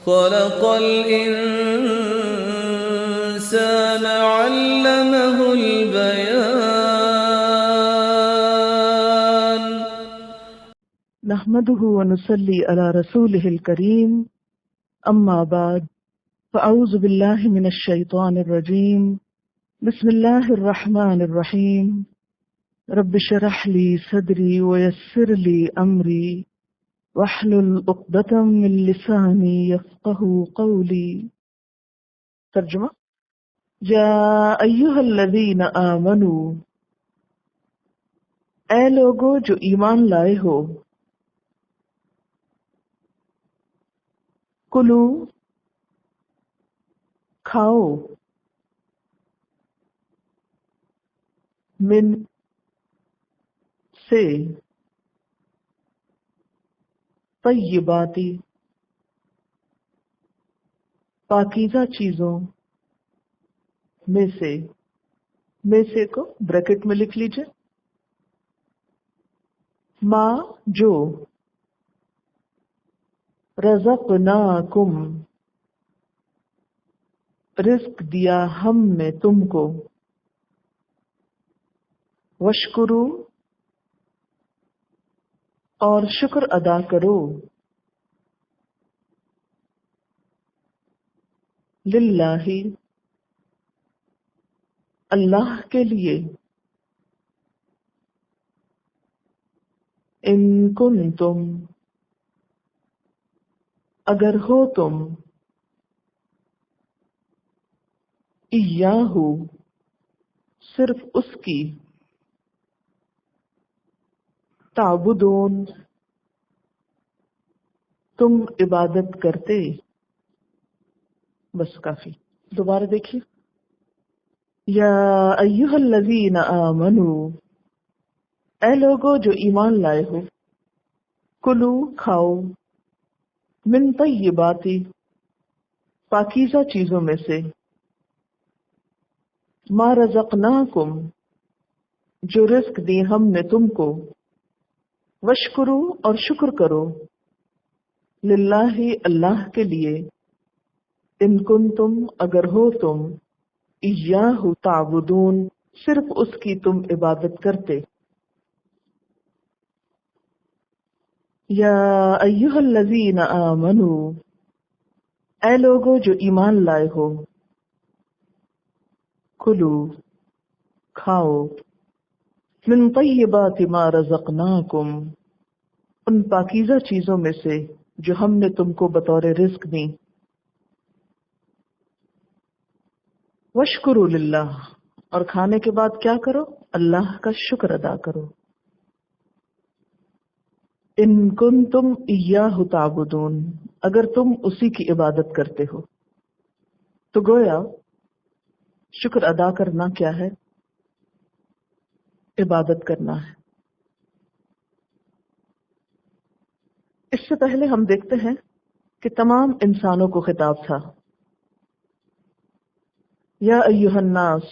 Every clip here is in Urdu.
خلق الإنسان علمه البيان. نحمده ونصلي على رسوله الكريم، أما بعد، فأعوذ بالله من الشيطان الرجيم. بسم الله الرحمن الرحيم. رب اشرح لي صدري ويسر لي أمري واحلل عقدة من لساني يفقهوا قولي. ترجمہ: یا ایھا الذین آمنوا، اے لوگو جو ایمان لائے ہو، کلو کھاؤ، من سے، طیباتی پاکیزہ چیزوں میں سے کو بریکٹ میں لکھ لیجئے، ما جو، رزقناکم رزق دیا ہم نے تم کو، وشکرو اور شکر ادا کرو، للہ اللہ کے لیے، ان کنتم اگر ہو تم، ایاہ صرف اس کی، تعبدون تم عبادت کرتے. بس کافی. دوبارہ دیکھیے، یا ایھا الذین آمنوا، اے لوگو جو ایمان لائے ہو، کلو کھاؤ، من طیباتی پاکیزہ چیزوں میں سے، ما رزقناکم جو رزق دی ہم نے تم کو، وشکرو اور شکر کرو، للہ اللہ کے لیے، ان کنتم اگر ہو تم، ایاہ تعبدون صرف اس کی تم عبادت کرتے. یا ایھا الذین آمنوا، اے لوگو جو ایمان لائے ہو، کلو کھاؤ، من طیبات ما رزقناکم ان پاکیزہ چیزوں میں سے جو ہم نے تم کو بطور رزق دی، وشکروا للہ اور کھانے کے بعد کیا کرو؟ اللہ کا شکر ادا کرو. ان کنتم ایاہ تعبدون اگر تم اسی کی عبادت کرتے ہو. تو گویا شکر ادا کرنا کیا ہے؟ عبادت کرنا ہے. اس سے پہلے ہم دیکھتے ہیں کہ تمام انسانوں کو خطاب تھا، یا ایھا الناس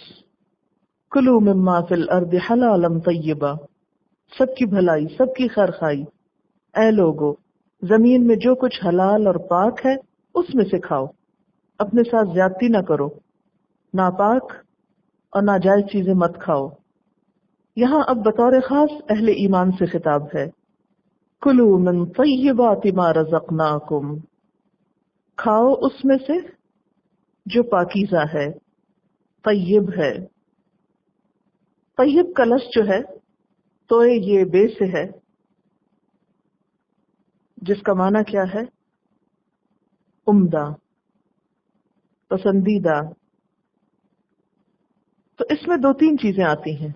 کلوا مما فی الارض حلالا طیبا، سب کی بھلائی، سب کی خیر خواہی. اے لوگو، زمین میں جو کچھ حلال اور پاک ہے اس میں سے کھاؤ، اپنے ساتھ زیادتی نہ کرو، ناپاک اور ناجائز چیزیں مت کھاؤ. یہاں اب بطور خاص اہل ایمان سے خطاب ہے، کلوا من طیبات ما رزقناکم، کھاؤ اس میں سے جو پاکیزہ ہے، طیب ہے. طیب کا لفظ جو ہے تو یہ بے سے ہے، جس کا معنی کیا ہے؟ عمدہ، پسندیدہ. تو اس میں دو تین چیزیں آتی ہیں.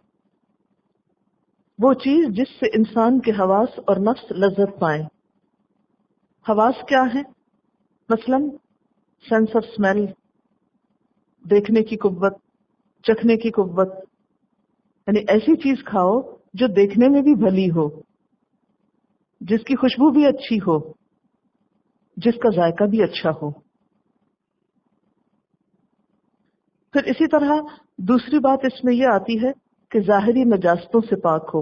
وہ چیز جس سے انسان کے حواس اور نفس لذت پائیں. حواس کیا ہیں؟ مثلا سینس آف اسمیل، دیکھنے کی قوت، چکھنے کی قوت. یعنی ایسی چیز کھاؤ جو دیکھنے میں بھی بھلی ہو، جس کی خوشبو بھی اچھی ہو، جس کا ذائقہ بھی اچھا ہو. پھر اسی طرح دوسری بات اس میں یہ آتی ہے کہ ظاہری نجاستوں سے پاک ہو،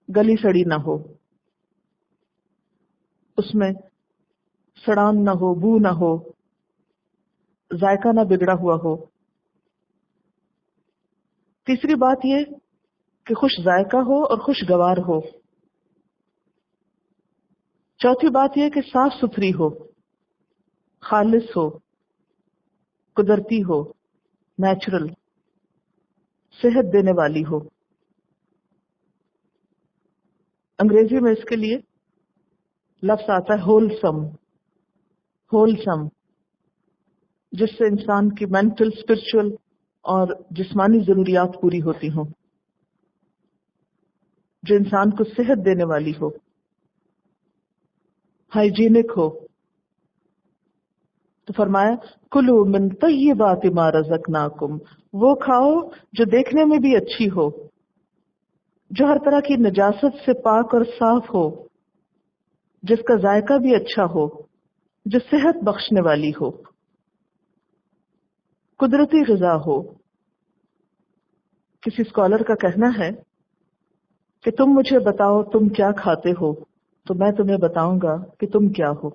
گلی سڑی نہ ہو، اس میں سڑان نہ ہو، بو نہ ہو، ذائقہ نہ بگڑا ہوا ہو۔ تیسری بات یہ کہ خوش ذائقہ ہو اور خوشگوار ہو۔ چوتھی بات یہ کہ صاف ستھری ہو، خالص ہو، قدرتی ہو، نیچرل، صحت دینے والی ہو۔ انگریزی میں اس کے لیے لفظ آتا ہے ہولسم، ہولسم، جس سے انسان کی مینٹل، اسپرچل اور جسمانی ضروریات پوری ہوتی ہوں، جو انسان کو صحت دینے والی ہو، ہائیجینک ہو۔ تو فرمایا کلوا من طیبات ما رزقناکم، وہ کھاؤ جو دیکھنے میں بھی اچھی ہو، جو ہر طرح کی نجاست سے پاک اور صاف ہو، جس کا ذائقہ بھی اچھا ہو، جو صحت بخشنے والی ہو، قدرتی غذا ہو۔ کسی اسکالر کا کہنا ہے کہ تم مجھے بتاؤ تم کیا کھاتے ہو تو میں تمہیں بتاؤں گا کہ تم کیا ہو۔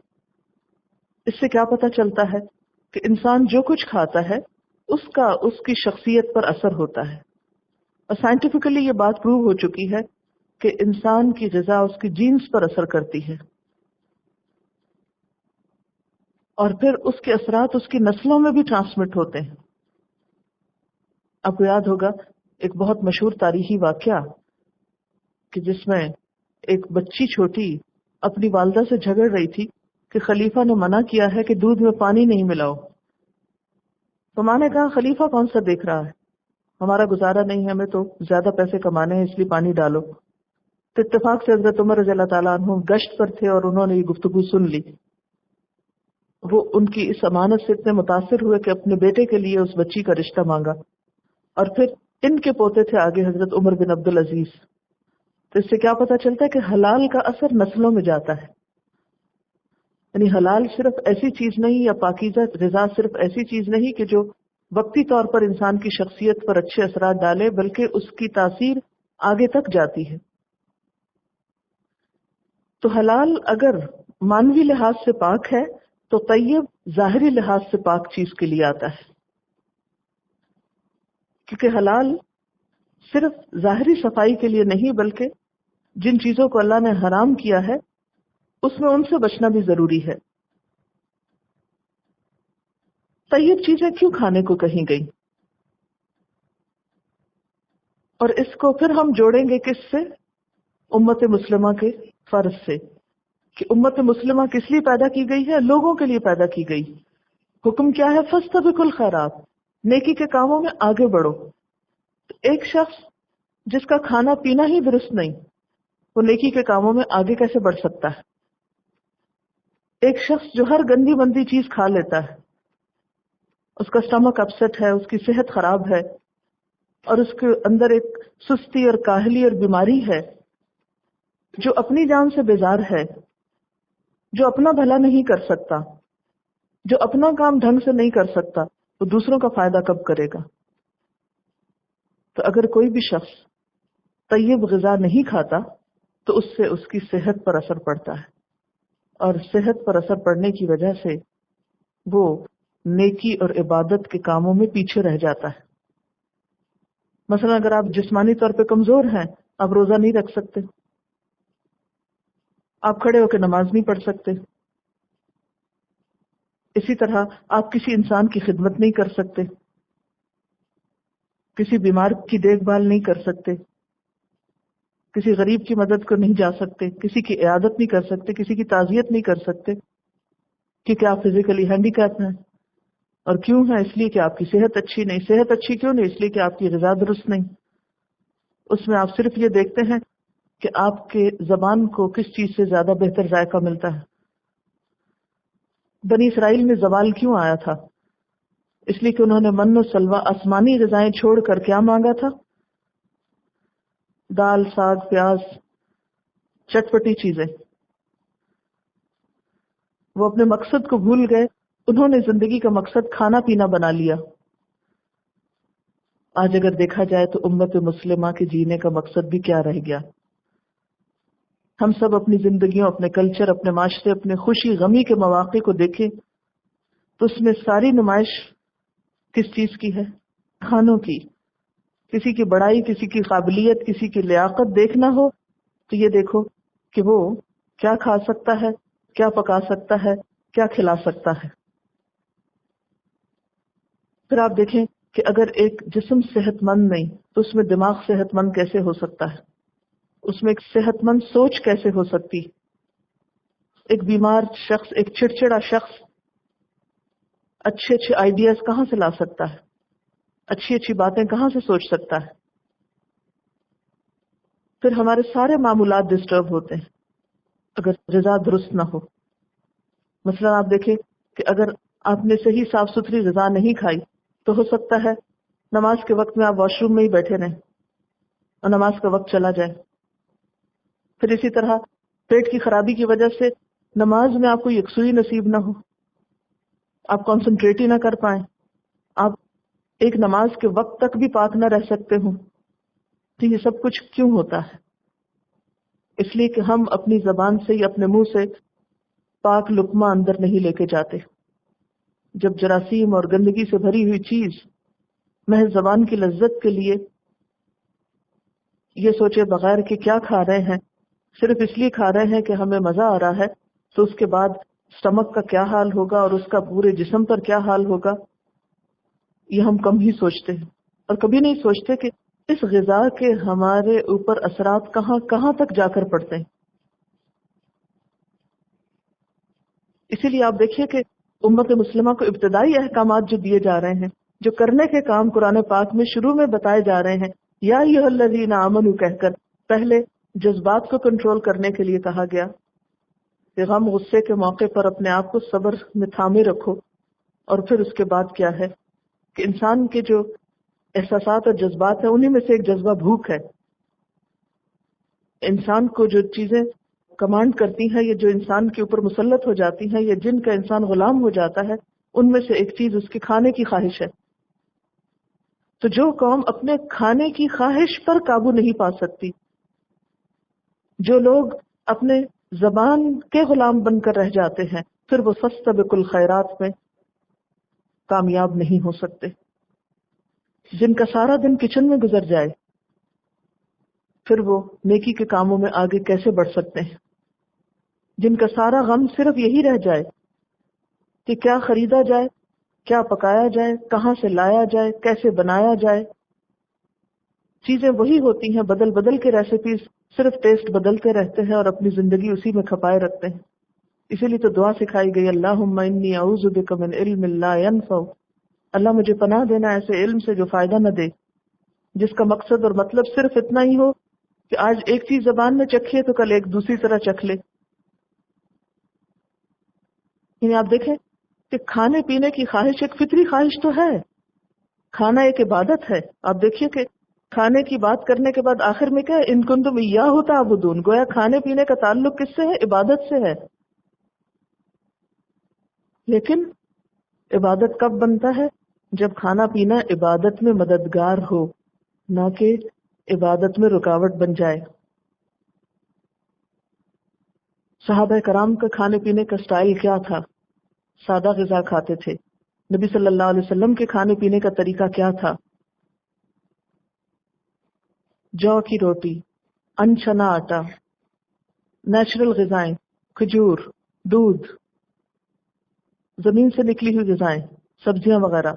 اس سے کیا پتہ چلتا ہے کہ انسان جو کچھ کھاتا ہے اس کا اس کی شخصیت پر اثر ہوتا ہے، اور سائنٹیفکلی یہ بات پروو ہو چکی ہے کہ انسان کی غذا اس کی جینز پر اثر کرتی ہے، اور پھر اس کے اثرات اس کی نسلوں میں بھی ٹرانسمٹ ہوتے ہیں۔ آپ کو یاد ہوگا ایک بہت مشہور تاریخی واقعہ کہ جس میں ایک بچی چھوٹی اپنی والدہ سے جھگڑ رہی تھی کہ خلیفہ نے منع کیا ہے کہ دودھ میں پانی نہیں ملاؤ۔ تو ماں نے کہا خلیفہ کون سا دیکھ رہا ہے، ہمارا گزارا نہیں ہے، ہمیں تو زیادہ پیسے کمانے ہیں، اس لیے پانی ڈالو۔ تو اتفاق سے حضرت عمر رضی اللہ تعالیٰ عنہ گشت پر تھے اور انہوں نے یہ گفتگو سن لی۔ وہ ان کی اس امانت سے اتنے متاثر ہوئے کہ اپنے بیٹے کے لیے اس بچی کا رشتہ مانگا، اور پھر ان کے پوتے تھے آگے حضرت عمر بن عبد العزیز۔ تو اس سے کیا پتہ چلتا ہے کہ حلال کا اثر نسلوں میں جاتا ہے، یعنی حلال صرف ایسی چیز نہیں، یا پاکیزہ غذا صرف ایسی چیز نہیں کہ جو وقتی طور پر انسان کی شخصیت پر اچھے اثرات ڈالے، بلکہ اس کی تاثیر آگے تک جاتی ہے۔ تو حلال اگر مانوی لحاظ سے پاک ہے تو طیب ظاہری لحاظ سے پاک چیز کے لیے آتا ہے، کیونکہ حلال صرف ظاہری صفائی کے لیے نہیں بلکہ جن چیزوں کو اللہ نے حرام کیا ہے اس میں ان سے بچنا بھی ضروری ہے۔ طیب چیزیں کیوں کھانے کو کہیں گئی، اور اس کو پھر ہم جوڑیں گے کس سے؟ امت مسلمہ کے فرض سے، کہ امت مسلمہ کس لیے پیدا کی گئی ہے؟ لوگوں کے لیے پیدا کی گئی۔ حکم کیا ہے؟ فاستبقوا الخیرات، نیکی کے کاموں میں آگے بڑھو۔ ایک شخص جس کا کھانا پینا ہی درست نہیں، وہ نیکی کے کاموں میں آگے کیسے بڑھ سکتا ہے؟ ایک شخص جو ہر گندی بندی چیز کھا لیتا ہے، اس کا سٹمک اپسیٹ ہے، اس کی صحت خراب ہے، اور اس کے اندر ایک سستی اور کاہلی اور بیماری ہے، جو اپنی جان سے بیزار ہے، جو اپنا بھلا نہیں کر سکتا، جو اپنا کام ڈھنگ سے نہیں کر سکتا، وہ دوسروں کا فائدہ کب کرے گا؟ تو اگر کوئی بھی شخص طیب غذا نہیں کھاتا تو اس سے اس کی صحت پر اثر پڑتا ہے، اور صحت پر اثر پڑنے کی وجہ سے وہ نیکی اور عبادت کے کاموں میں پیچھے رہ جاتا ہے۔ مثلا اگر آپ جسمانی طور پہ کمزور ہیں، آپ روزہ نہیں رکھ سکتے، آپ کھڑے ہو کے نماز نہیں پڑھ سکتے، اسی طرح آپ کسی انسان کی خدمت نہیں کر سکتے، کسی بیمار کی دیکھ بھال نہیں کر سکتے، کسی غریب کی مدد کو نہیں جا سکتے، کسی کی عیادت نہیں کر سکتے، کسی کی تعزیت نہیں کر سکتے، کیونکہ آپ فزیکلی ہینڈی کیپ ہیں۔ اور کیوں ہے؟ اس لیے کہ آپ کی صحت اچھی نہیں۔ صحت اچھی کیوں نہیں؟ اس لیے کہ آپ کی غذا درست نہیں۔ اس میں آپ صرف یہ دیکھتے ہیں کہ آپ کے زبان کو کس چیز سے زیادہ بہتر ذائقہ ملتا ہے۔ بنی اسرائیل میں زوال کیوں آیا تھا؟ اس لیے کہ انہوں نے من و سلوہ آسمانی غذائیں چھوڑ کر کیا مانگا تھا؟ دال، ساگ، پیاز، چٹپٹی چیزیں۔ وہ اپنے مقصد کو بھول گئے، انہوں نے زندگی کا مقصد کھانا پینا بنا لیا۔ آج اگر دیکھا جائے تو امت مسلمہ کے جینے کا مقصد بھی کیا رہ گیا؟ ہم سب اپنی زندگیوں، اپنے کلچر، اپنے معاشرے، اپنے خوشی غمی کے مواقع کو دیکھیں تو اس میں ساری نمائش کس چیز کی ہے؟ کھانوں کی. کسی کی بڑائی، کسی کی قابلیت، کسی کی لیاقت دیکھنا ہو تو یہ دیکھو کہ وہ کیا کھا سکتا ہے، کیا پکا سکتا ہے، کیا کھلا سکتا ہے. پھر آپ دیکھیں کہ اگر ایک جسم صحت مند نہیں تو اس میں دماغ صحت مند کیسے ہو سکتا ہے، اس میں ایک صحت مند سوچ کیسے ہو سکتی. ایک بیمار شخص، ایک چڑچڑا شخص اچھے اچھے آئیڈیاز کہاں سے لا سکتا ہے، اچھی اچھی باتیں کہاں سے سوچ سکتا ہے. پھر ہمارے سارے معمولات ڈسٹرب ہوتے ہیں اگر غذا درست نہ ہو. مثلا آپ دیکھیں کہ اگر آپ نے صحیح صاف ستھری غذا نہیں کھائی تو ہو سکتا ہے نماز کے وقت میں آپ واش روم میں ہی بیٹھے رہیں اور نماز کا وقت چلا جائے. پھر اسی طرح پیٹ کی خرابی کی وجہ سے نماز میں آپ کو یکسوئی نصیب نہ ہو، آپ کانسنٹریٹ ہی نہ کر پائیں، آپ ایک نماز کے وقت تک بھی پاک نہ رہ سکتے ہوں. تو یہ سب کچھ کیوں ہوتا ہے؟ اس لیے کہ ہم اپنی زبان سے یا اپنے منہ سے پاک لقمہ اندر نہیں لے کے جاتے. جب جراثیم اور گندگی سے بھری ہوئی چیز محض زبان کی لذت کے لیے یہ سوچے بغیر کہ کیا کھا رہے ہیں، صرف اس لیے کھا رہے ہیں کہ ہمیں مزہ آ رہا ہے، تو اس کے بعد سٹمک کا کیا حال ہوگا اور اس کا پورے جسم پر کیا حال ہوگا، یہ ہم کم ہی سوچتے ہیں. اور کبھی نہیں سوچتے کہ اس غذا کے ہمارے اوپر اثرات کہاں کہاں تک جا کر پڑتے ہیں. اسی لیے آپ دیکھیے کہ امت مسلمہ کو ابتدائی احکامات جو دیے جا رہے ہیں، جو کرنے کے کام قرآن پاک میں شروع میں بتائے جا رہے ہیں، یا ایھا الذین آمنوا کہہ کر پہلے جذبات کو کنٹرول کرنے کے لیے کہا گیا کہ غم غصے کے موقع پر اپنے آپ کو صبر میں تھامے رکھو. اور پھر اس کے بعد کیا ہے کہ انسان کے جو احساسات اور جذبات ہیں انہی میں سے ایک جذبہ بھوک ہے. انسان کو جو چیزیں کمانڈ کرتی ہیں، یہ جو انسان کے اوپر مسلط ہو جاتی ہیں، یا جن کا انسان غلام ہو جاتا ہے، ان میں سے ایک چیز اس کے کھانے کی خواہش ہے. تو جو قوم اپنے کھانے کی خواہش پر قابو نہیں پا سکتی، جو لوگ اپنے زبان کے غلام بن کر رہ جاتے ہیں، پھر وہ فاستبقوا الخیرات میں کامیاب نہیں ہو سکتے. جن کا سارا دن کچن میں گزر جائے پھر وہ نیکی کے کاموں میں آگے کیسے بڑھ سکتے ہیں؟ جن کا سارا غم صرف یہی رہ جائے کہ کیا خریدا جائے، کیا پکایا جائے، کہاں سے لایا جائے، کیسے بنایا جائے. چیزیں وہی ہوتی ہیں، بدل بدل کے ریسیپیز، صرف ٹیسٹ بدلتے رہتے ہیں اور اپنی زندگی اسی میں کھپائے رکھتے ہیں. اسی لیے تو دعا سکھائی گئی، اللہم انی اعوذ بک من علم لا ینفع، اللہ مجھے پناہ دینا ایسے علم سے جو فائدہ نہ دے، جس کا مقصد اور مطلب صرف اتنا ہی ہو کہ آج ایک چیز زبان میں چکھیے تو کل ایک دوسری طرح چکھ لے. یعنی آپ دیکھیں کہ کھانے پینے کی خواہش ایک فطری خواہش تو ہے، کھانا ایک عبادت ہے. آپ دیکھیے کہ کھانے کی بات کرنے کے بعد آخر میں کیا ہے، ان کنتم ایاہ تعبدون، گویا کھانے پینے کا تعلق کس سے ہے؟ عبادت سے ہے. لیکن عبادت کب بنتا ہے؟ جب کھانا پینا عبادت میں مددگار ہو، نہ کہ عبادت میں رکاوٹ بن جائے. صحابہ کرام کا کھانے پینے کا سٹائل کیا تھا؟ سادہ غذا کھاتے تھے. نبی صلی اللہ علیہ وسلم کے کھانے پینے کا طریقہ کیا تھا؟ جو کی روٹی، انچنا آٹا، نیچرل غذائیں، کھجور، دودھ، زمین سے نکلی ہوئی غذائیں، سبزیاں وغیرہ.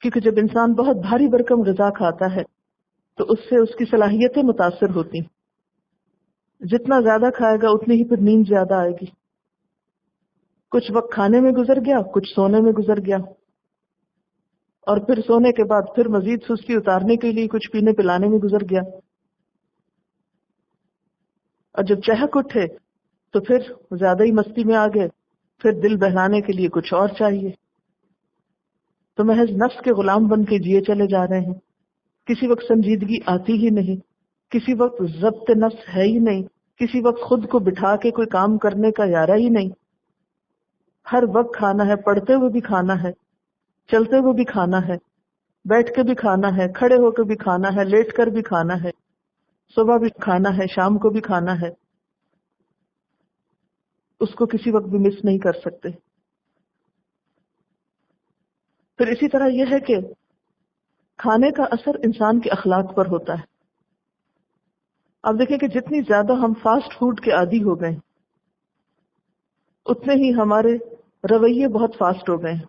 کیونکہ جب انسان بہت بھاری بھرکم غذا کھاتا ہے تو اس سے اس کی صلاحیتیں متاثر ہوتی. جتنا زیادہ کھائے گا اتنی ہی پھر نیند زیادہ آئے گی. کچھ وقت کھانے میں گزر گیا، کچھ سونے میں گزر گیا، اور پھر سونے کے بعد پھر مزید سستی اتارنے کے لیے کچھ پینے پلانے میں گزر گیا. اور جب چہک اٹھے تو پھر زیادہ ہی مستی میں آ گئے، پھر دل بہلانے کے لیے کچھ اور چاہیے. تو محض نفس کے غلام بن کے جیے چلے جا رہے ہیں. کسی وقت سنجیدگی آتی ہی نہیں، کسی وقت ضبط نفس ہے ہی نہیں، کسی وقت خود کو بٹھا کے کوئی کام کرنے کا ارادہ ہی نہیں. ہر وقت کھانا ہے، پڑھتے ہوئے بھی کھانا ہے، چلتے ہوئے بھی کھانا ہے، بیٹھ کے بھی کھانا ہے، کھڑے ہو کے بھی کھانا ہے، لیٹ کر بھی کھانا ہے. صبح بھی کھانا ہے، شام کو بھی کھانا ہے، اس کو کسی وقت بھی مس نہیں کر سکتے۔ پھر اسی طرح یہ ہے کہ کھانے کا اثر انسان کے اخلاق پر ہوتا ہے۔ آپ دیکھیں کہ جتنی زیادہ ہم فاسٹ فوڈ کے عادی ہو گئے اتنے ہی ہمارے رویے بہت فاسٹ ہو گئے ہیں۔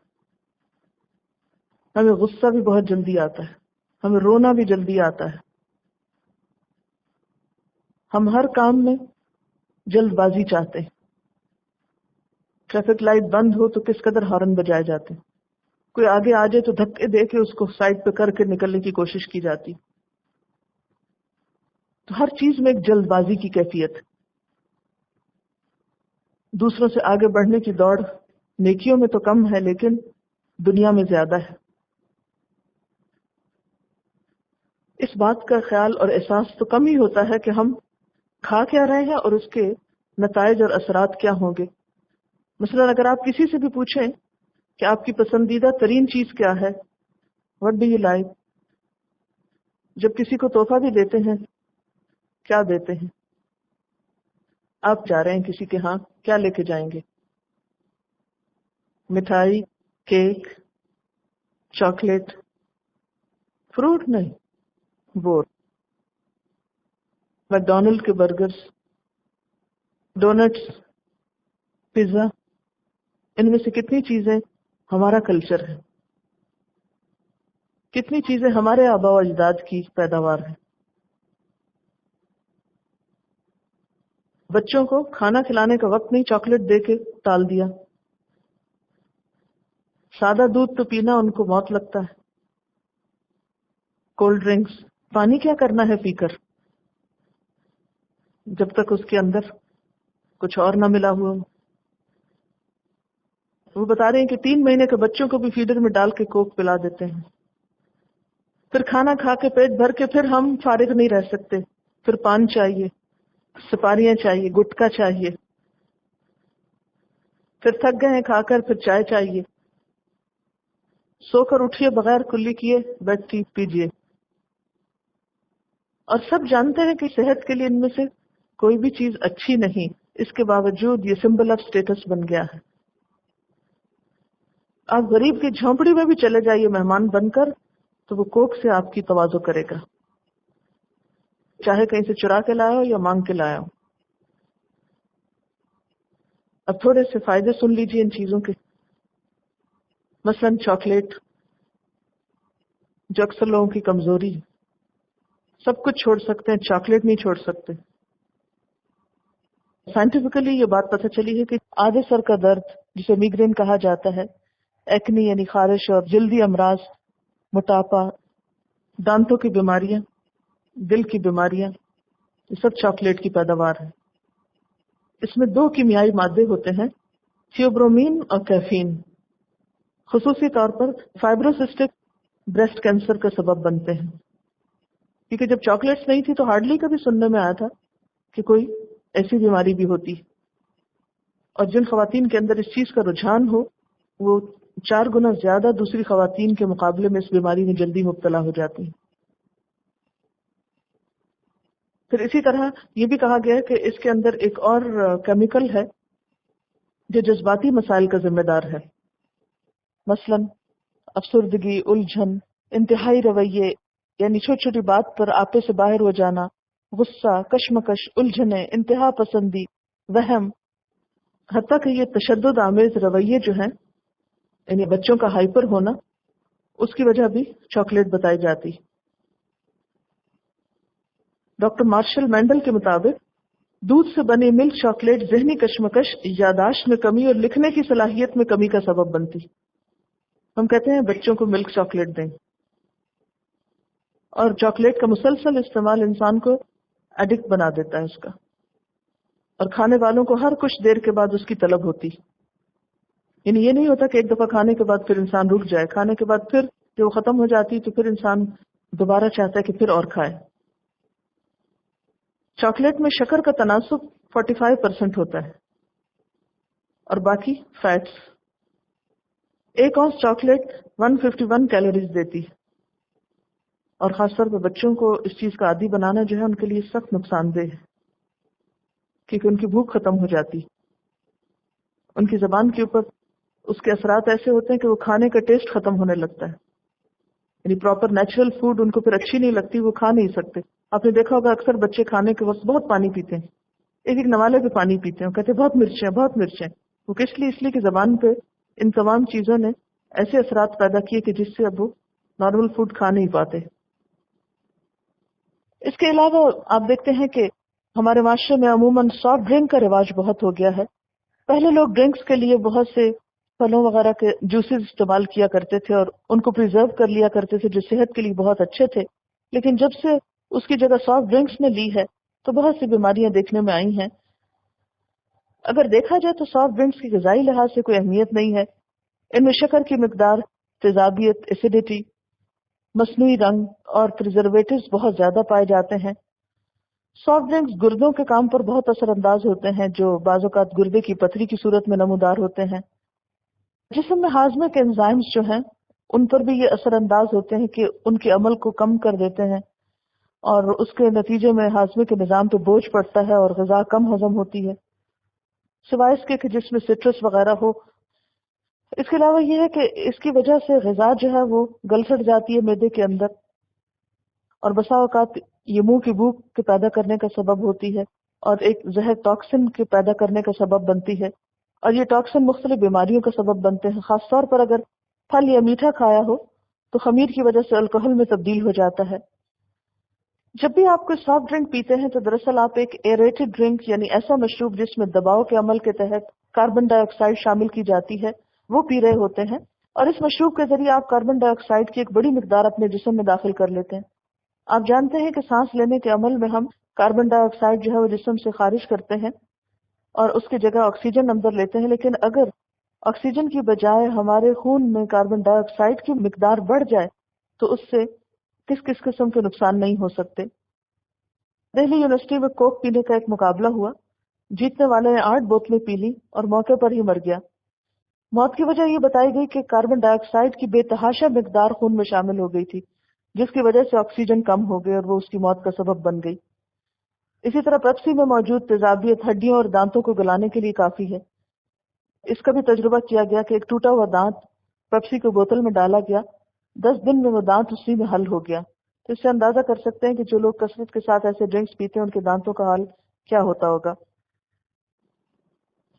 ہمیں غصہ بھی بہت جلدی آتا ہے، ہمیں رونا بھی جلدی آتا ہے، ہم ہر کام میں جلد بازی چاہتے ہیں۔ ٹریفک لائٹ بند ہو تو کس قدر ہارن بجائے جاتے ہیں، کوئی آگے آ جائے تو دھکے دے کے اس کو سائڈ پہ کر کے نکلنے کی کوشش کی جاتی۔ تو ہر چیز میں ایک جلد بازی کی کیفیت، دوسروں سے آگے بڑھنے کی دوڑ نیکیوں میں تو کم ہے لیکن دنیا میں زیادہ ہے۔ اس بات کا خیال اور احساس تو کم ہی ہوتا ہے کہ ہم کھا کیا رہے ہیں اور اس کے نتائج اور اثرات کیا ہوں گے۔ مثلا اگر آپ کسی سے بھی پوچھیں کہ آپ کی پسندیدہ ترین چیز کیا ہے، what do you like، جب کسی کو تحفہ بھی دیتے ہیں کیا دیتے ہیں؟ آپ جا رہے ہیں کسی کے ہاں، کیا لے کے جائیں گے؟ مٹھائی، کیک، چاکلیٹ، فروٹ نہیں، بورڈ، میکڈونلڈ کے برگرز، ڈونٹس، پیزا، ان میں سے کتنی چیزیں ہمارا کلچر ہے، کتنی چیزیں ہمارے آباء و اجداد کی پیداوار ہیں۔ بچوں کو کھانا کھلانے کا وقت نہیں، چاکلیٹ دے کے ٹال دیا۔ سادہ دودھ تو پینا ان کو موت لگتا ہے، کولڈ ڈرنکس، پانی کیا کرنا ہے پی کر جب تک اس کے اندر کچھ اور نہ ملا ہوا ہو۔ وہ بتا رہے ہیں کہ 3 مہینے کے بچوں کو بھی فیڈر میں ڈال کے کوک پلا دیتے ہیں۔ پھر کھانا کھا کے پیٹ بھر کے پھر ہم فارغ نہیں رہ سکتے، پھر پان چاہیے، سپاریاں چاہیے، گٹکا چاہیے، پھر تھک گئے ہیں کھا کر پھر چائے چاہیے، سو کر اٹھیے بغیر کلی کیے بیڈ ٹی پیجیے۔ اور سب جانتے ہیں کہ صحت کے لیے ان میں سے کوئی بھی چیز اچھی نہیں، اس کے باوجود یہ سمبل آف اسٹیٹس بن گیا ہے۔ آپ غریب کی جھونپڑی میں بھی چلے جائیے مہمان بن کر تو وہ کوک سے آپ کی تواضع کرے گا، چاہے کہیں سے چرا کے لایا ہو یا مانگ کے لایا ہو۔ اب تھوڑے سے فائدے سن لیجیے ان چیزوں کے۔ مثلا چاکلیٹ، جو اکثر لوگوں کی کمزوری ہے، سب کچھ چھوڑ سکتے ہیں، چاکلیٹ نہیں چھوڑ سکتے۔ سائنٹیفکلی یہ بات پتہ چلی ہے کہ آدھے سر کا درد جسے میگرین کہا جاتا ہے، ایکنی یعنی خارش اور جلدی امراض، موٹاپا، دانتوں کی بیماریاں، دل کی بیماریاں، یہ سب چاکلیٹ کی پیداوار ہے۔ اس میں 2 کیمیائی مادے ہوتے ہیں، تھیوبرومین اور کیفین، خصوصی طور پر فائبروسسٹک بریسٹ کینسر کا سبب بنتے ہیں۔ کیونکہ جب چاکلیٹس نہیں تھی تو ہارڈلی کبھی سننے میں آیا تھا کہ کوئی ایسی بیماری بھی ہوتی، اور جن خواتین کے اندر اس چیز کا رجحان ہو وہ 4 گنا زیادہ دوسری خواتین کے مقابلے میں اس بیماری میں جلدی مبتلا ہو جاتی ہیں۔ پھر اسی طرح یہ بھی کہا گیا ہے کہ اس کے اندر ایک اور کیمیکل ہے جو جذباتی مسائل کا ذمہ دار ہے، مثلا افسردگی، الجھن، انتہائی رویے، یعنی چھوٹی چھوٹی بات پر آپے سے باہر ہو جانا، غصہ، کشمکش، الجھنیں، انتہا پسندی، وہم، حتیٰ کہ یہ تشدد آمیز رویے جو ہیں، یعنی بچوں کا ہائپر ہونا، اس کی وجہ بھی چاکلیٹ بتائی جاتی۔ ڈاکٹر مارشل مینڈل کے مطابق دودھ سے بنی ملک چاکلیٹ ذہنی کشمکش، یاداشت میں کمی اور لکھنے کی صلاحیت میں کمی کا سبب بنتی۔ ہم کہتے ہیں بچوں کو ملک چاکلیٹ دیں، اور چاکلیٹ کا مسلسل استعمال انسان کو ایڈکٹ بنا دیتا ہے اس کا، اور کھانے والوں کو ہر کچھ دیر کے بعد اس کی طلب ہوتی۔ یعنی یہ نہیں ہوتا کہ ایک دفعہ کھانے کے بعد پھر انسان رک جائے، کھانے کے بعد پھر جو ختم ہو جاتی تو پھر انسان دوبارہ چاہتا ہے کہ پھر اور کھائے۔ چاکلیٹ میں شکر کا تناسب 45% ہوتا ہے اور باقی فیٹس۔ 1 اونس چاکلیٹ 151 کیلوریز دیتی ہے، اور خاص طور پہ بچوں کو اس چیز کا عادی بنانا جو ہے ان کے لیے سخت نقصان دہ ہے، کیونکہ ان کی بھوک ختم ہو جاتی، ان کی زبان کے اوپر اس کے اثرات ایسے ہوتے ہیں کہ وہ کھانے کا ٹیسٹ ختم ہونے لگتا ہے، یعنی پراپر نیچرل فوڈ ان کو پھر اچھی نہیں لگتی، وہ کھا نہیں سکتے۔ آپ نے دیکھا ہوگا اکثر بچے کھانے کے وقت بہت پانی پیتے ہیں، ایک ایک نوالے پہ پانی پیتے ہیں، وہ کہتے ہیں بہت مرچیں بہت مرچیں۔ وہ کس لیے؟ اس لیے کہ زبان پہ ان تمام چیزوں نے ایسے اثرات پیدا کیے کہ جس سے اب وہ نارمل فوڈ کھا نہیں پاتے۔ اس کے علاوہ آپ دیکھتے ہیں کہ ہمارے معاشرے میں عموماً سافٹ ڈرنک کا رواج بہت ہو گیا ہے۔ پہلے لوگ ڈرنکس کے لیے بہت سے پھلوں وغیرہ کے جوسز استعمال کیا کرتے تھے اور ان کو پریزرو کر لیا کرتے تھے جو صحت کے لیے بہت اچھے تھے، لیکن جب سے اس کی جگہ سافٹ ڈرنکس نے لی ہے تو بہت سی بیماریاں دیکھنے میں آئی ہیں۔ اگر دیکھا جائے تو سافٹ ڈرنکس کی غذائی لحاظ سے کوئی اہمیت نہیں ہے، ان میں شکر کی مقدار، تیزابیت، ایسیڈیٹی، مصنوعی رنگ اور پریزرویٹوز بہت زیادہ پائے جاتے ہیں۔ سافٹ ڈرنکس گردوں کے کام پر بہت اثر انداز ہوتے ہیں جو بعض اوقات گردے کی پتھری کی صورت میں نمودار ہوتے ہیں۔ جسم میں ہاضمے کے انزائمز جو ہیں ان پر بھی یہ اثر انداز ہوتے ہیں کہ ان کے عمل کو کم کر دیتے ہیں اور اس کے نتیجے میں ہاضمے کے نظام پہ بوجھ پڑتا ہے اور غذا کم ہضم ہوتی ہے، سوائے اس کے کہ جس میں سٹرس وغیرہ ہو۔ اس کے علاوہ یہ ہے کہ اس کی وجہ سے غذا جو ہے وہ گل سڑ جاتی ہے معدے کے اندر، اور بسا اوقات یہ منہ کی بھوک کے پیدا کرنے کا سبب ہوتی ہے اور ایک زہر ٹاکسن کے پیدا کرنے کا سبب بنتی ہے، اور یہ ٹاکسن مختلف بیماریوں کا سبب بنتے ہیں۔ خاص طور پر اگر پھل یا میٹھا کھایا ہو تو خمیر کی وجہ سے الکحل میں تبدیل ہو جاتا ہے۔ جب بھی آپ کوئی سافٹ ڈرنک پیتے ہیں تو دراصل آپ ایک ایریٹڈ ڈرنک یعنی ایسا مشروب جس میں دباؤ کے عمل کے تحت کاربن ڈائی آکسائڈ شامل کی جاتی ہے وہ پی رہے ہوتے ہیں، اور اس مشروب کے ذریعے آپ کاربن ڈائی آکسائڈ کی ایک بڑی مقدار اپنے جسم میں داخل کر لیتے ہیں۔ آپ جانتے ہیں کہ سانس لینے کے عمل میں ہم کاربن ڈائی آکسائڈ جو ہے وہ جسم سے خارج کرتے ہیں اور اس کی جگہ آکسیجن اندر لیتے ہیں، لیکن اگر آکسیجن کی بجائے ہمارے خون میں کاربن ڈائی آکسائڈ کی مقدار بڑھ جائے تو اس سے کس کس قسم کے نقصان نہیں ہو سکتے۔ دہلی یونیورسٹی میں کوک پینے کا ایک مقابلہ ہوا، جیتنے والے نے 8 بوتلیں پی لی اور موقع پر ہی مر گیا۔ موت کی وجہ یہ بتائی گئی کہ کاربن ڈائی آکسائڈ کی بے تحاشا مقدار خون میں شامل ہو گئی تھی، جس کی وجہ سے آکسیجن کم ہو گئی اور وہ اس کی موت کا سبب بن گئی۔ اسی طرح پیپسی میں موجود تیزابیت ہڈیوں اور دانتوں کو گلانے کے لیے کافی ہے۔ اس کا بھی تجربہ کیا گیا کہ ایک ٹوٹا ہوا دانت پیپسی کو بوتل میں ڈالا گیا، 10 دن میں وہ دانت اسی میں حل ہو گیا۔ تو اس سے اندازہ کر سکتے ہیں کہ جو لوگ کثرت کے ساتھ ایسے ڈرنکس پیتے ہیں ان کے دانتوں کا حال کیا ہوتا ہوگا۔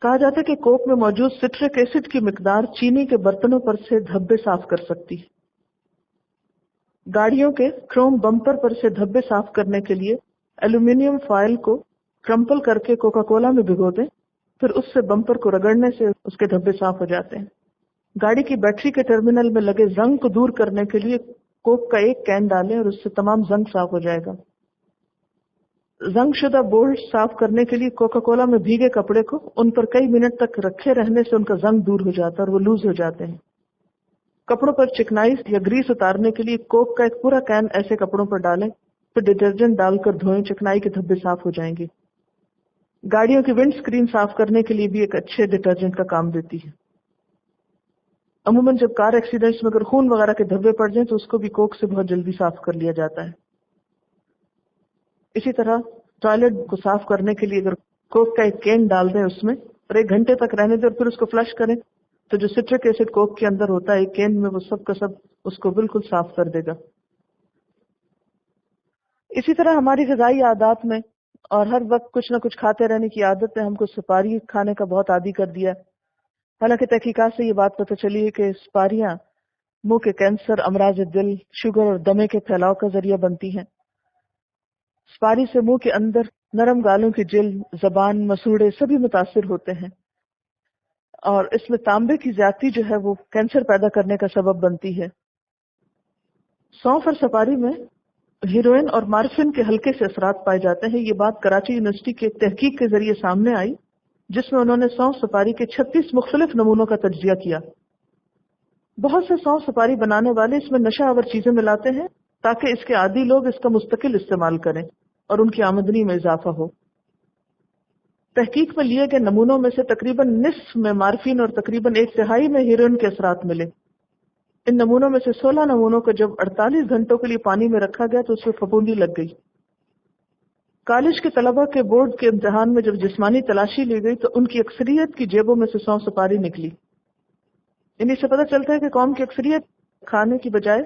کہا جاتا ہے کہ کوک میں موجود سٹرک ایسڈ کی مقدار چینی کے برتنوں پر سے دھبے صاف کر سکتی ہے۔ گاڑیوں کے کروم بمپر پر سے دھبے صاف کرنے کے لیے ایلومینیم فائل کو کرمپل کر کے کوکا کولا میں بھگو دیں، پھر اس سے بمپر کو رگڑنے سے اس کے دھبے صاف ہو جاتے ہیں۔ گاڑی کی بیٹری کے ٹرمینل میں لگے زنگ کو دور کرنے کے لیے کوک کا ایک کین ڈالیں اور اس سے تمام زنگ صاف ہو جائے گا۔ زنگ شدہ بولٹ صاف کرنے کے لیے کوکا کولا میں بھیگے کپڑے کو ان پر کئی منٹ تک رکھے رہنے سے ان کا زنگ دور ہو جاتا ہے اور وہ لوز ہو جاتے ہیں۔ کپڑوں پر چکنائی یا گریس اتارنے کے لیے کوک کا ایک پورا کین ایسے کپڑوں پر ڈالیں، پھر ڈٹرجنٹ ڈال کر دھوئیں، چکنائی کے دھبے صاف ہو جائیں گے۔ گاڑیوں کی ونڈ سکرین صاف کرنے کے لیے بھی ایک اچھے ڈٹرجنٹ کا کام دیتی ہے۔ عموماً جب کار ایکسیڈنٹس میں اگر خون وغیرہ کے دھبے پڑ جائیں تو اس کو بھی کوک سے بہت جلدی صاف کر لیا جاتا ہے۔ اسی طرح ٹوائلٹ کو صاف کرنے کے لیے اگر کوک کا ایک کین ڈال دیں اس میں اور 1 گھنٹے تک رہنے دیں اور پھر اس کو فلش کریں تو جو سٹرک ایسڈ کوک کے اندر ہوتا ہے ایک کین میں وہ سب کا سب اس کو بالکل صاف کر دے گا۔ اسی طرح ہماری غذائی عادات میں اور ہر وقت کچھ نہ کچھ کھاتے رہنے کی عادت نے ہم کو سپاری کھانے کا بہت عادی کر دیا ہے۔ حالانکہ تحقیقات سے یہ بات پتہ چلی ہے کہ سپاریاں منہ کے کینسر، امراض دل، شوگر اور دمے کے پھیلاؤ کا ذریعہ بنتی ہیں۔ سپاری سے منہ کے اندر نرم گالوں کی جلد، زبان، مسوڑے سبھی متاثر ہوتے ہیں، اور اس میں تانبے کی زیادتی جو ہے وہ کینسر پیدا کرنے کا سبب بنتی ہے۔ سونف اور سپاری میں ہیروئن اور مارفن کے ہلکے سے اثرات پائے جاتے ہیں۔ یہ بات کراچی یونیورسٹی کی ایک تحقیق کے ذریعے سامنے آئی جس میں انہوں نے سونف سپاری کے 36 مختلف نمونوں کا تجزیہ کیا۔ بہت سے سونف سپاری بنانے والے اس میں نشہ آور چیزیں ملاتے ہیں تاکہ اس کے عادی لوگ اس کا مستقل استعمال کریں اور ان کی آمدنی میں اضافہ ہو۔ تحقیق میں لیے گئے نمونوں میں سے تقریباً نصف میں مارفین اور تقریباً 1/3 میں ہیروئن کے اثرات ملے۔ ان نمونوں میں سے 16 نمونوں کو جب 48 گھنٹوں کے لیے پانی میں رکھا گیا تو اس میں پھپھوندی لگ گئی۔ کالج کے طلبہ کے بورڈ کے امتحان میں جب جسمانی تلاشی لی گئی تو ان کی اکثریت کی جیبوں میں سے 100 سپاری نکلی۔ ان سے پتہ چلتا ہے کہ قوم کی اکثریت کھانے کی بجائے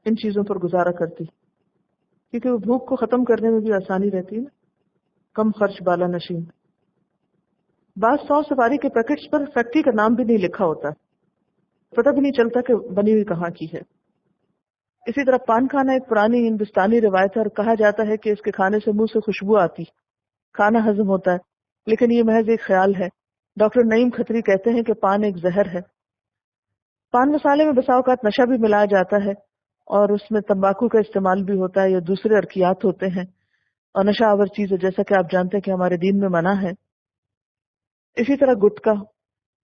ان چیزوں پر گزارا کرتی، کیونکہ وہ بھوک کو ختم کرنے میں بھی آسانی رہتی ہے، کم خرچ بالا نشین۔ بعض 100 سپاری کے پیکٹس پر فیکٹری کا نام بھی نہیں لکھا ہوتا، پتہ بھی نہیں چلتا کہ بنی ہوئی کہاں کی ہے۔ اسی طرح پان کھانا ایک پرانی ہندوستانی روایت ہے اور کہا جاتا ہے کہ اس کے کھانے سے منہ سے خوشبو آتی، کھانا ہضم ہوتا ہے، لیکن یہ محض ایک خیال ہے۔ ڈاکٹر نعیم کھتری کہتے ہیں کہ پان ایک زہر ہے۔ پان مسالے میں بسا اوقات نشہ بھی ملایا جاتا ہے اور اس میں تمباکو کا استعمال بھی ہوتا ہے یا دوسرے ارکیات ہوتے ہیں، اور نشہ آور چیز ہے جیسا کہ آپ جانتے ہیں کہ ہمارے دین میں منع ہے۔ اسی طرح گٹکا،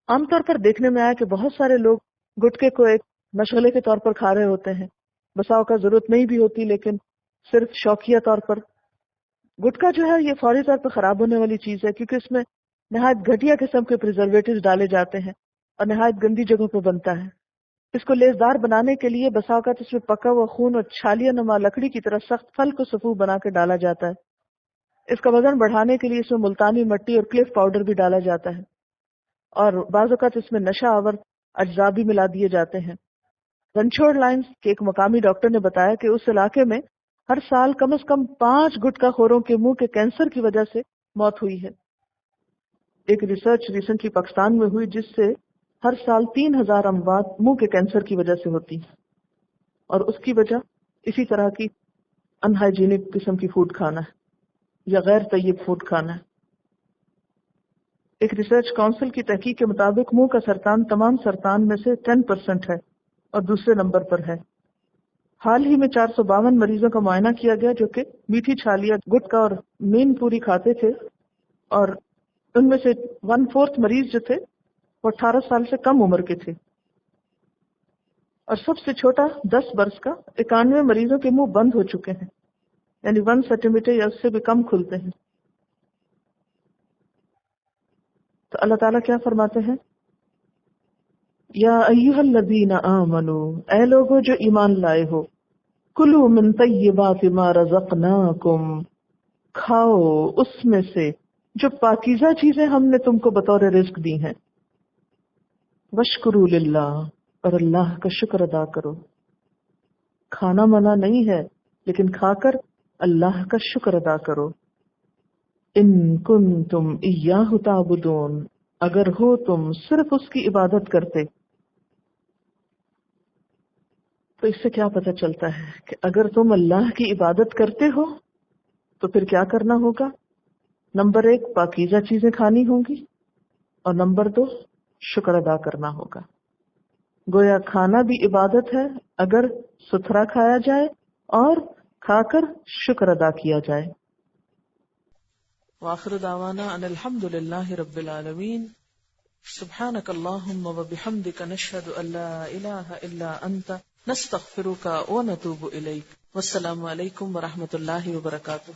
عام طور پر دیکھنے میں آیا کہ بہت سارے لوگ گٹکے کو ایک مشغلے کے طور پر کھا رہے ہوتے ہیں، بسا اوقات ضرورت نہیں بھی ہوتی لیکن صرف شوقیہ طور پر۔ گٹکا جو ہے یہ فوری طور پر خراب ہونے والی چیز ہے کیونکہ اس میں نہایت گھٹیا قسم کے پریزرویٹو ڈالے جاتے ہیں اور نہایت گندی جگہوں پہ بنتا ہے۔ اس کو لیسدار بنانے کے لیے بسا اوقات اس میں پکا ہوا خون اور چھالیہ نما لکڑی کی طرح سخت پھل کو صفو بنا کے ڈالا جاتا ہے۔ اس کا وزن بڑھانے کے لیے اس میں ملتانی مٹی اور کلیف پاؤڈر بھی ڈالا جاتا ہے، اور بعض اوقات اس میں نشہ آور اجزاء بھی ملا دیے جاتے ہیں۔ رنچوڑ لائنز کے ایک مقامی ڈاکٹر نے بتایا کہ اس علاقے میں ہر سال کم از کم 5 گٹکا خوروں کے منہ کے کینسر کی وجہ سے موت ہوئی ہے۔ ایک ریسرچ ریسنٹلی پاکستان میں ہوئی جس سے ہر سال 3000 اموات منہ کے کینسر کی وجہ سے ہوتی ہیں، اور اس کی وجہ اسی طرح کی ان ہائیجینک قسم کی فوڈ کھانا ہے یا غیر طیب فوڈ کھانا ہے۔ ایک ریسرچ کونسل کی تحقیق کے مطابق منہ کا سرطان تمام سرطان میں سے 10% ہے اور دوسرے نمبر پر ہے۔ حال ہی میں 452 مریضوں کا معائنہ کیا گیا جو کہ میٹھی چھالیاں، گٹکا اور مین پوری کھاتے تھے، اور ان میں سے 1/4 مریض جو تھے وہ 18 سال سے کم عمر کے تھے، اور سب سے چھوٹا 10 برس کا 91 مریضوں کے منہ بند ہو چکے ہیں، یعنی 1 سینٹی میٹر یا اس سے بھی کم کھلتے ہیں۔ تو اللہ تعالیٰ کیا فرماتے ہیں؟ یا ایھا الذین آمنوا، اے لوگو جو ایمان لائے ہو، کلوا من طیبات ما رزقناکم، کھاؤ اس میں سے جو پاکیزہ چیزیں ہم نے تم کو بطور رزق دی ہیں، واشکروا للہ، اور اللہ کا شکر ادا کرو۔ کھانا منع نہیں ہے لیکن کھا کر اللہ کا شکر ادا کرو۔ ان کنتم ایاہ تعبدون، اگر ہو تم صرف اس کی عبادت کرتے۔ تو اس سے کیا پتہ چلتا ہے کہ اگر تم اللہ کی عبادت کرتے ہو تو پھر کیا کرنا ہوگا؟ نمبر 1 پاکیزہ چیزیں کھانی ہوں گی، اور نمبر 2 شکر ادا کرنا ہوگا۔ گویا کھانا بھی عبادت ہے اگر ستھرا کھایا جائے اور کھا کر شکر ادا کیا جائے۔ وآخر دعوانا ان الحمد للہ رب العالمین۔ سبحانک اللہم وبحمدک، نشہد ان لا الہ الا انت، نستغفرک ونتوب الیک۔ والسلام علیکم ورحمۃ اللہ وبرکاتہ۔